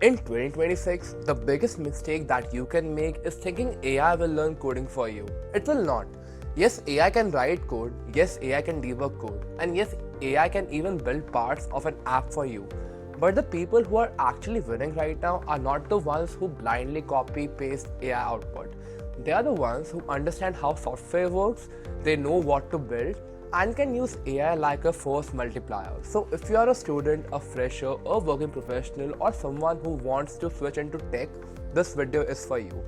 In 2026, the biggest mistake that you can make is thinking AI will learn coding for you. It will not. Yes, AI can write code, yes, AI can debug code, and yes, AI can even build parts of an app for you. But the people who are actually winning right now are not the ones who blindly copy paste AI output. They are the ones who understand how software works, they know what to build, and can use AI like a force multiplier. So if you are a student, a fresher, a working professional, or someone who wants to switch into tech, this video is for you.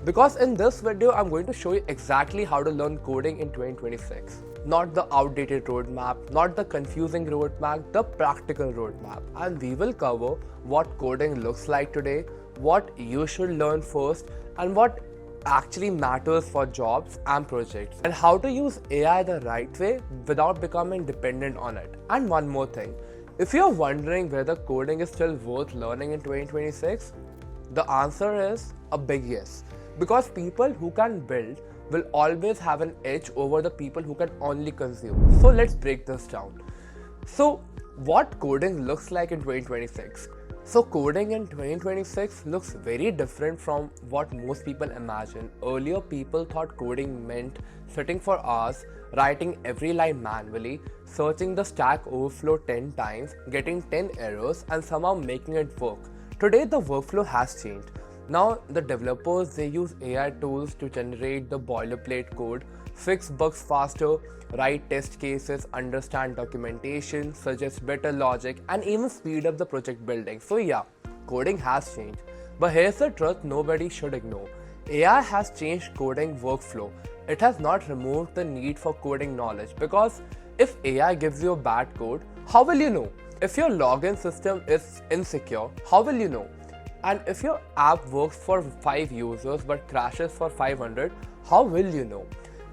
Because in this video, I'm going to show you exactly how to learn coding in 2026. Not the outdated roadmap, not the confusing roadmap, the practical roadmap. And we will cover what coding looks like today, what you should learn first, and what actually matters for jobs and projects, and how to use AI the right way without becoming dependent on it. And one more thing, if you're wondering whether coding is still worth learning in 2026, the answer is a big yes. Because people who can build will always have an edge over the people who can only consume. So let's break this down. So what coding looks like in 2026? So coding in 2026 looks very different from what most people imagine. Earlier, people thought coding meant sitting for hours, writing every line manually, searching the Stack Overflow 10 times, getting 10 errors, and somehow making it work. Today, the workflow has changed. Now, the developers, they use AI tools to generate the boilerplate code, fix bugs faster, write test cases, understand documentation, suggest better logic, and even speed up the project building. So yeah, coding has changed. But here's the truth nobody should ignore. AI has changed coding workflow. It has not removed the need for coding knowledge, because if AI gives you a bad code, how will you know? If your login system is insecure, how will you know? And if your app works for 5 users but crashes for 500, how will you know?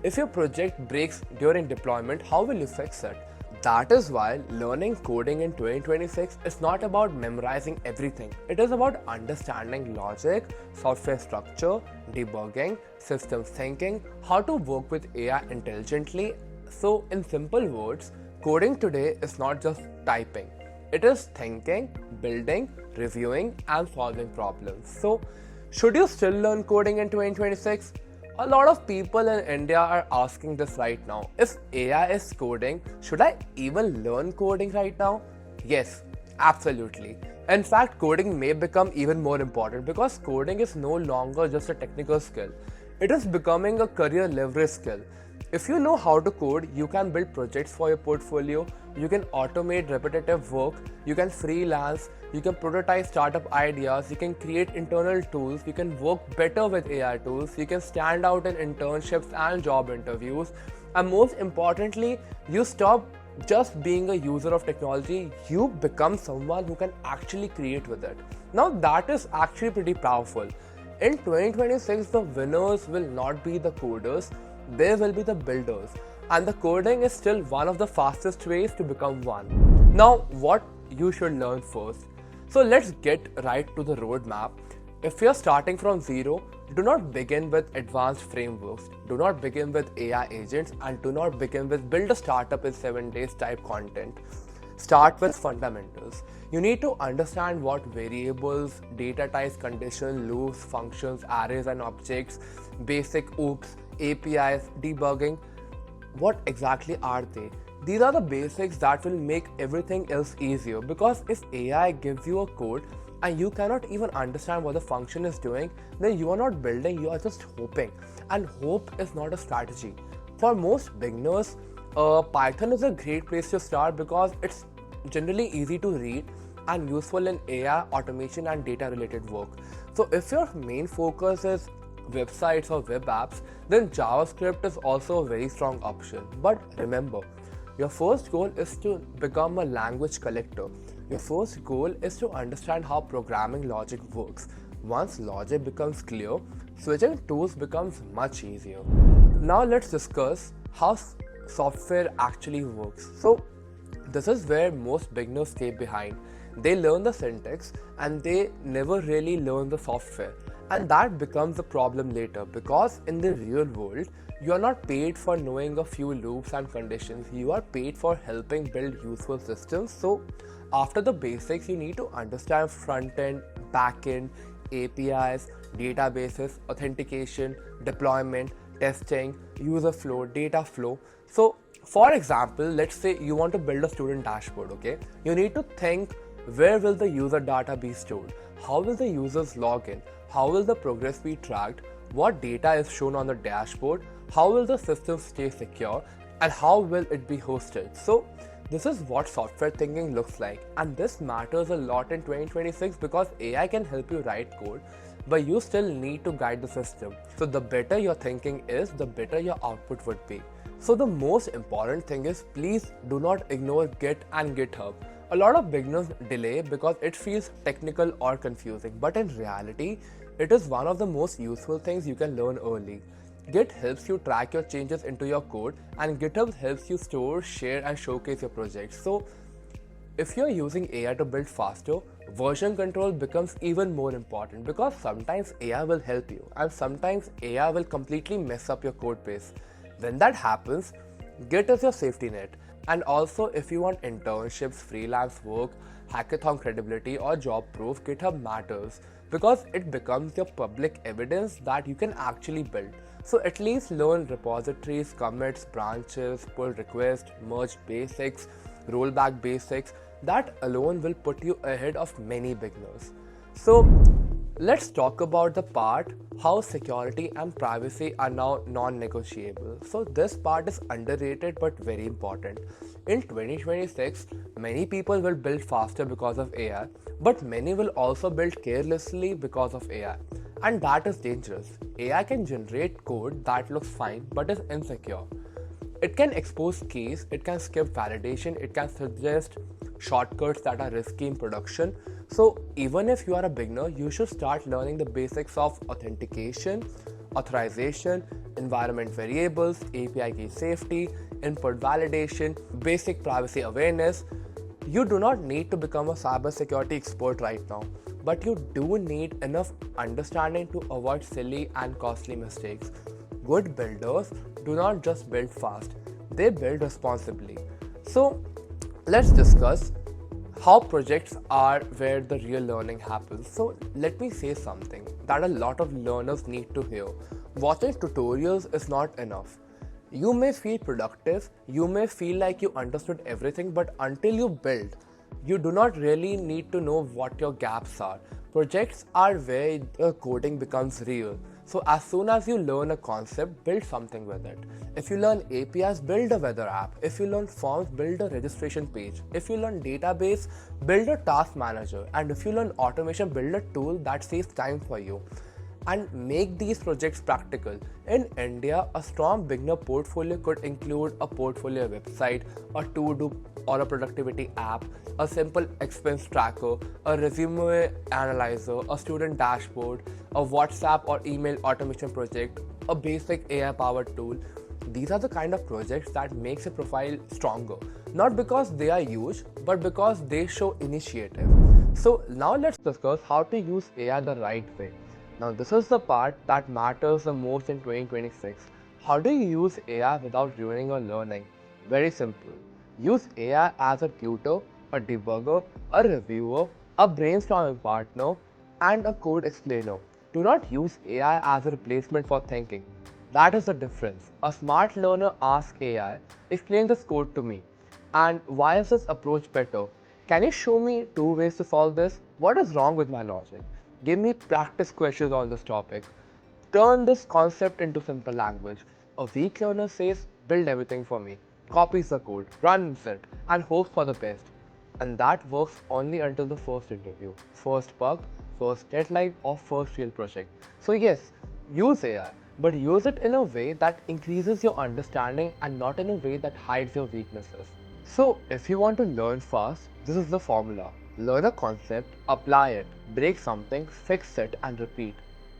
If your project breaks during deployment, how will you fix it? That is why learning coding in 2026 is not about memorizing everything. It is about understanding logic, software structure, debugging, systems thinking, how to work with AI intelligently. So in simple words, coding today is not just typing. It is thinking, building, reviewing, and solving problems. So should you still learn coding in 2026? A lot of people in India are asking this right now. If AI is coding, should I even learn coding right now? Yes, absolutely. In fact, coding may become even more important because coding is no longer just a technical skill. It is becoming a career leverage skill. If you know how to code, you can build projects for your portfolio, you can automate repetitive work, you can freelance, you can prototype startup ideas, you can create internal tools, you can work better with AI tools, you can stand out in internships and job interviews, and most importantly, you stop just being a user of technology, you become someone who can actually create with it. Now that is actually pretty powerful. In 2026, the winners will not be the coders, they will be the builders, and the coding is still one of the fastest ways to become one. Now, what you should learn first. So let's get right to the roadmap. If you're starting from zero, do not begin with advanced frameworks, do not begin with AI agents, and do not begin with build a startup in 7 days type content. Start with fundamentals. You need to understand what variables, data types, conditions, loops, functions, arrays, and objects, basic OOPs, APIs, debugging. What exactly are they? These are the basics that will make everything else easier, because if AI gives you a code and you cannot even understand what the function is doing, then you are not building, you are just hoping. And hope is not a strategy. For most beginners, Python is a great place to start because it's generally easy to read and useful in AI, automation, and data related work. So if your main focus is websites or web apps, then JavaScript is also a very strong option. But remember, your first goal is to become a language collector. Your first goal is to understand how programming logic works. Once logic becomes clear, switching tools becomes much easier. Now let's discuss how software actually works. So this is where most beginners stay behind. They learn the syntax and they never really learn the software. And that becomes a problem later, because in the real world, You are not paid for knowing a few loops and conditions, you are paid for helping build useful systems. So after the basics, you need to understand front end, back end, APIs, databases, authentication, deployment, testing, user flow, data flow. So for example, let's say you want to build a student dashboard, okay? You need to think, where will the user data be stored? How will the users log in? How will the progress be tracked? What data is shown on the dashboard? How will the system stay secure? And how will it be hosted? So this is what software thinking looks like, and this matters a lot in 2026 because AI can help you write code, but you still need to guide the system. So the better your thinking is, the better your output would be. So the most important thing is, please do not ignore Git and GitHub. A lot of beginners delay because it feels technical or confusing, but in reality, it is one of the most useful things you can learn early. Git helps you track your changes into your code, and GitHub helps you store, share, and showcase your projects. So if you're using AI to build faster, version control becomes even more important because sometimes AI will help you and sometimes AI will completely mess up your code base. When that happens, Git is your safety net. And also, if you want internships, freelance work, hackathon credibility, or job proof, GitHub matters because it becomes your public evidence that you can actually build. So at least learn repositories, commits, branches, pull requests, merge basics, rollback basics. That alone will put you ahead of many beginners. So let's talk about the part how security and privacy are now non-negotiable. So this part is underrated but very important. In 2026, many people will build faster because of AI, but many will also build carelessly because of AI. And that is dangerous. AI can generate code that looks fine but is insecure. It can expose keys, it can skip validation, it can suggest shortcuts that are risky in production. So even if you are a beginner, you should start learning the basics of authentication, authorization, environment variables, API key safety, input validation, basic privacy awareness. You do not need to become a cybersecurity expert right now, but you do need enough understanding to avoid silly and costly mistakes. Good builders do not just build fast, they build responsibly. So let's discuss how projects are where the real learning happens. So let me say something that a lot of learners need to hear. Watching tutorials is not enough. You may feel productive, you may feel like you understood everything, but until you build, you do not really need to know what your gaps are. Projects are where the coding becomes real. So as soon as you learn a concept, build something with it. If you learn APIs, build a weather app. If you learn forms, build a registration page. If you learn database, build a task manager. And if you learn automation, build a tool that saves time for you. And make these projects practical. In India, a strong beginner portfolio could include a portfolio website, a to-do or a productivity app, a simple expense tracker, a resume analyzer, a student dashboard, a WhatsApp or email automation project, a basic AI-powered tool. These are the kind of projects that makes a profile stronger, not because they are huge, but because they show initiative. So now let's discuss how to use AI the right way. Now this is the part that matters the most in 2026. How do you use AI without ruining your learning? Very simple. Use AI as a tutor, a debugger, a reviewer, a brainstorming partner, and a code explainer. Do not use AI as a replacement for thinking. That is the difference. A smart learner asks AI, explain this code to me. And why is this approach better? Can you show me 2 ways to solve this? What is wrong with my logic? Give me practice questions on this topic. Turn this concept into simple language. A weak learner says, build everything for me, copies the code, runs it, and hopes for the best. And that works only until the first interview, first bug, first deadline, or first real project. So yes, use AI, but use it in a way that increases your understanding and not in a way that hides your weaknesses. So if you want to learn fast, this is the formula. Learn a concept, apply it, break something, fix it, and repeat.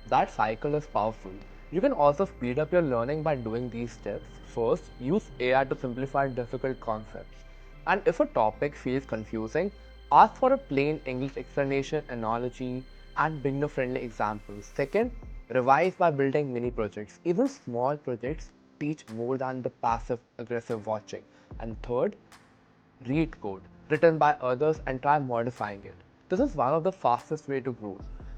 That cycle is powerful. You can also speed up your learning by doing these steps. First, use AI to simplify difficult concepts. And if a topic feels confusing, ask for a plain English explanation, analogy, and beginner-friendly examples. Second, revise by building mini projects. Even small projects teach more than the passive aggressive watching. And third, read code written by others and try modifying it. This is one of the fastest way to grow.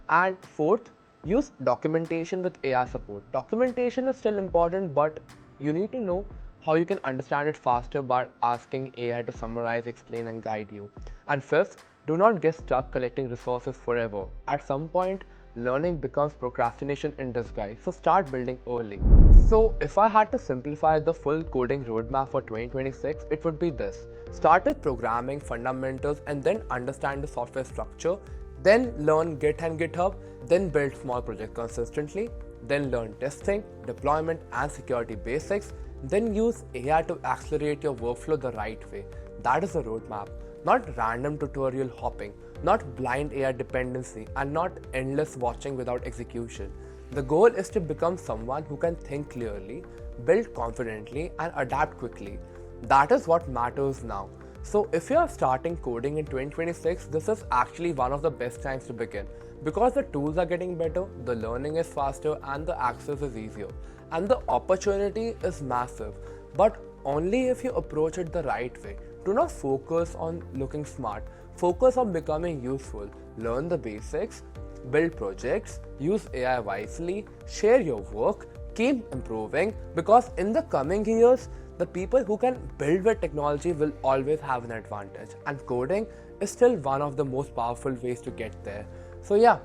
And fourth, use documentation with AI support. Documentation is still important, but you need to know how you can understand it faster by asking AI to summarize, explain, and guide you. And fifth, do not get stuck collecting resources forever. At some point, learning becomes procrastination in disguise, so start building early. So, if I had to simplify the full coding roadmap for 2026, it would be this. Start with programming fundamentals and then understand the software structure, then learn Git and GitHub, then build small projects consistently, then learn testing, deployment, and security basics, then use AI to accelerate your workflow the right way. That is the roadmap. Not random tutorial hopping, not blind AI dependency, and not endless watching without execution. The goal is to become someone who can think clearly, build confidently, and adapt quickly. That is what matters now. So if you are starting coding in 2026, this is actually one of the best times to begin because the tools are getting better, the learning is faster, and the access is easier. And the opportunity is massive, but only if you approach it the right way. Do not focus on looking smart, focus on becoming useful. Learn the basics, build projects, use AI wisely, share your work, keep improving, because in the coming years, the people who can build with technology will always have an advantage, and coding is still one of the most powerful ways to get there. So yeah,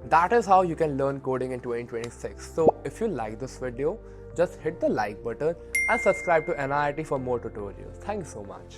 that is how you can learn coding in 2026. So if you like this video, just hit the like button and subscribe to NIIT for more tutorials. Thank you so much.